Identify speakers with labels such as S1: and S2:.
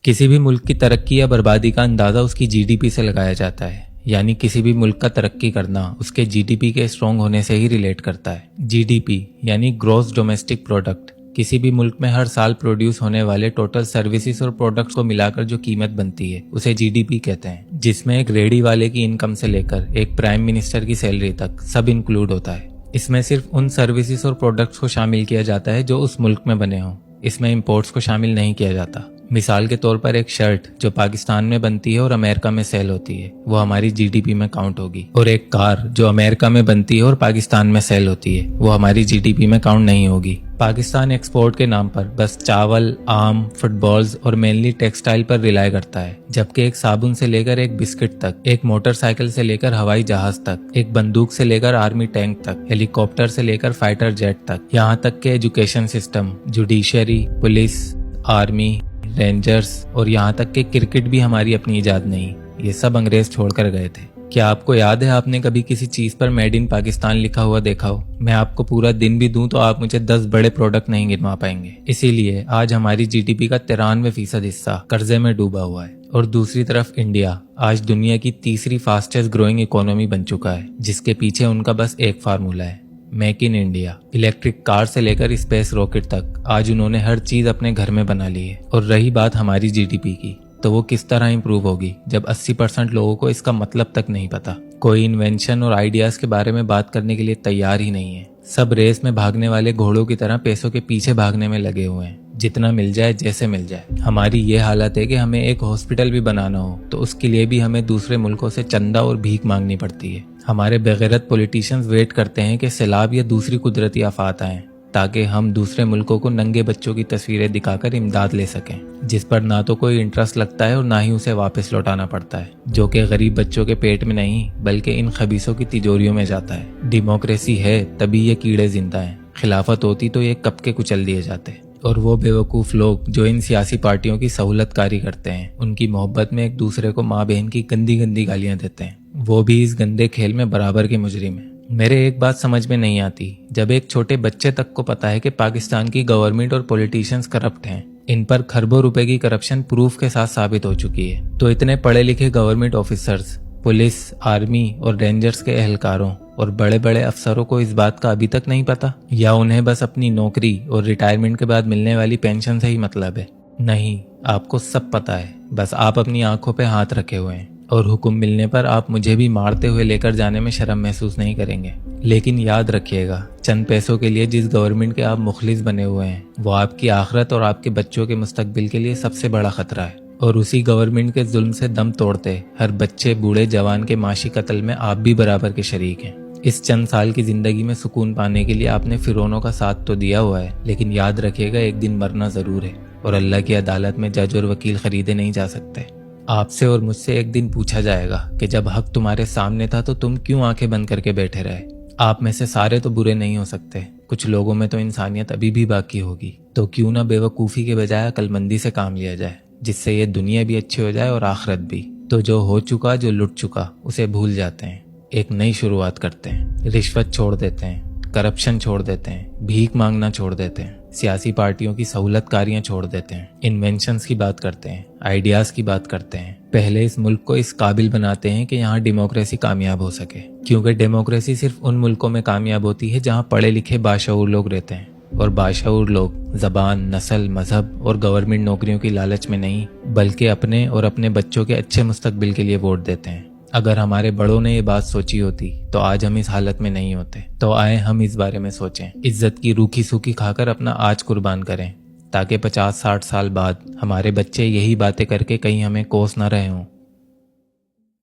S1: किसी भी मुल्क की तरक्की या बर्बादी का अंदाज़ा उसकी जीडीपी से लगाया जाता है। यानी किसी भी मुल्क का तरक्की करना उसके जीडीपी के स्ट्रॉन्ग होने से ही रिलेट करता है। जीडीपी यानी ग्रॉस डोमेस्टिक प्रोडक्ट किसी भी मुल्क में हर साल प्रोड्यूस होने वाले टोटल सर्विसेज और प्रोडक्ट्स को मिलाकर जो कीमत बनती है उसे जीडीपी कहते हैं, जिसमें एक रेडी वाले की इनकम से लेकर एक प्राइम मिनिस्टर की सैलरी तक सब इंक्लूड होता है। इसमें सिर्फ उन सर्विसेज और प्रोडक्ट्स को शामिल किया जाता है जो उस मुल्क में बने हों। इसमें इंपोर्ट्स को शामिल नहीं किया जाता। मिसाल के तौर पर एक शर्ट जो पाकिस्तान में बनती है और अमेरिका में सेल होती है वो हमारी जीडीपी में काउंट होगी, और एक कार जो अमेरिका में बनती है और पाकिस्तान में सेल होती है वो हमारी जीडीपी में काउंट नहीं होगी। पाकिस्तान एक्सपोर्ट के नाम पर बस चावल, आम, फुटबॉल्स और मेनली टेक्सटाइल पर रिलाय करता है, जबकि एक साबुन से लेकर एक बिस्किट तक, एक मोटरसाइकिल से लेकर हवाई जहाज तक, एक बंदूक से लेकर आर्मी टैंक तक, हेलीकॉप्टर से लेकर फाइटर जेट तक, यहाँ तक के education system, judiciary, police, army, rangers और यहाँ तक कि क्रिकेट भी हमारी अपनी इजाद नहीं, ये सब अंग्रेज छोड़कर गए थे। क्या आपको याद है आपने कभी किसी चीज पर मेड इन पाकिस्तान लिखा हुआ देखा हो? मैं आपको पूरा दिन भी दूं तो आप मुझे 10 बड़े प्रोडक्ट नहीं गिनवा पाएंगे। इसीलिए आज हमारी जीडीपी का 93% हिस्सा कर्जे में डूबा हुआ है। और दूसरी तरफ इंडिया आज दुनिया की तीसरी फास्टेस्ट ग्रोइंग इकोनॉमी बन चुका है, जिसके पीछे उनका बस एक फार्मूला है, make in India. Electric car से लेकर स्पेस रॉकेट तक आज उन्होंने हर चीज अपने घर में बना ली है। और रही बात हमारी जीडीपी की, तो वो किस तरह इंप्रूव होगी जब 80% लोगों को इसका मतलब तक नहीं पता। कोई इन्वेंशन और आइडियाज के बारे में बात करने के लिए तैयार ही नहीं है। सब रेस में भागने वाले घोड़ों की तरह पैसों के पीछे भागने में लगे हुए हैं, जितना मिल जाए जैसे मिल जाए। हमारी ये हालत है कि हमें एक हॉस्पिटल भी बनाना हो तो उसके लिए भी हमें दूसरे मुल्कों से चंदा और भीख मांगनी पड़ती है। हमारे बेगैरत पॉलिटिशियंस वेट करते हैं कि सैलाब या दूसरी कुदरती आफात आएं ताकि हम दूसरे मुल्कों को नंगे बच्चों की तस्वीरें दिखाकर इमदाद ले सकें, जिस पर ना तो कोई इंटरेस्ट लगता है और ना ही उसे वापस लौटाना पड़ता है, जो कि गरीब बच्चों के पेट में नहीं बल्कि इन खबीसों की तिजोरियों में जाता है। डेमोक्रेसी है तभी ये कीड़े जिंदा हैं, खिलाफत होती तो ये कब के कुचल दिए जाते। और वो बेवकूफ़ लोग जो इन सियासी पार्टियों की सहूलतकारी करते हैं, उनकी मोहब्बत में एक दूसरे को माँ बहन की गंदी गंदी गालियां देते हैं, वो भी इस गंदे खेल में बराबर के मुजरिम हैं। मेरे एक बात समझ में नहीं आती, जब एक छोटे बच्चे तक को पता है कि पाकिस्तान की गवर्नमेंट और पॉलिटिशियंस करप्ट हैं, इन पर खरबों रुपए की करप्शन प्रूफ के साथ साबित हो चुकी है, तो इतने पढ़े लिखे गवर्नमेंट ऑफिसर्स, पुलिस, आर्मी और रेंजर्स के एहलकारों और बड़े बड़े अफसरों को इस बात का अभी तक नहीं पता, या उन्हें बस अपनी नौकरी और रिटायरमेंट के बाद मिलने वाली पेंशन से ही मतलब है? नहीं, आपको सब पता है, बस आप अपनी आंखों पे हाथ रखे हुए हैं और हुक्म मिलने पर आप मुझे भी मारते हुए लेकर जाने में शर्म महसूस नहीं करेंगे। लेकिन याद रखिएगा, चंद पैसों के लिए जिस गवर्नमेंट के आप मुखलिस बने हुए हैं वो आपकी आखिरत और आपके बच्चों के मुस्तकबिल के लिए सबसे बड़ा खतरा है। और उसी गवर्नमेंट के जुल्म से दम तोड़ते हर बच्चे, बूढ़े, जवान के माशी कत्ल में आप भी बराबर के शरीक हैं। इस चंद साल की जिंदगी में सुकून पाने के लिए आपने फिरौनों का साथ तो दिया हुआ है, लेकिन याद रखिएगा एक दिन मरना जरूर है और अल्लाह की अदालत में जज और वकील खरीदे नहीं जा सकते। आपसे और मुझसे एक दिन पूछा जाएगा कि जब हक तुम्हारे सामने था तो तुम क्यों आंखें बंद करके बैठे रहे। आप में से सारे तो बुरे नहीं हो सकते, कुछ लोगों में तो इंसानियत अभी भी बाकी होगी, तो क्यों ना बेवकूफ़ी के बजाय अक्लमंदी से काम लिया जाए, जिससे ये दुनिया भी अच्छी हो जाए और आखिरत भी। तो जो हो चुका, जो लुट चुका, उसे भूल जाते हैं, एक नई शुरुआत करते हैं, रिश्वत छोड़ देते हैं, करप्शन छोड़ देते हैं, भीख मांगना छोड़ देते हैं, सियासी पार्टियों की सहूलतकारियां छोड़ देते हैं, इन्वेंशंस की बात करते हैं, आइडियाज की बात करते हैं। पहले इस मुल्क को इस काबिल बनाते हैं कि यहाँ डेमोक्रेसी कामयाब हो सके, क्योंकि डेमोक्रेसी सिर्फ उन मुल्कों में कामयाब होती है जहाँ पढ़े लिखे बाशऊर लोग रहते हैं, और बाशऊर लोग ज़बान, नस्ल, मजहब और गवर्नमेंट नौकरियों की लालच में नहीं बल्कि अपने और अपने बच्चों के अच्छे मुस्तकबिल के लिए वोट देते हैं। अगर हमारे बड़ों ने ये बात सोची होती तो आज हम इस हालत में नहीं होते। तो आए हम इस बारे में सोचें, इज्जत की रूखी सूखी खाकर अपना आज कुर्बान करें, ताकि 50-60 साल बाद हमारे बच्चे यही बातें करके कहीं हमें कोस न रहे हों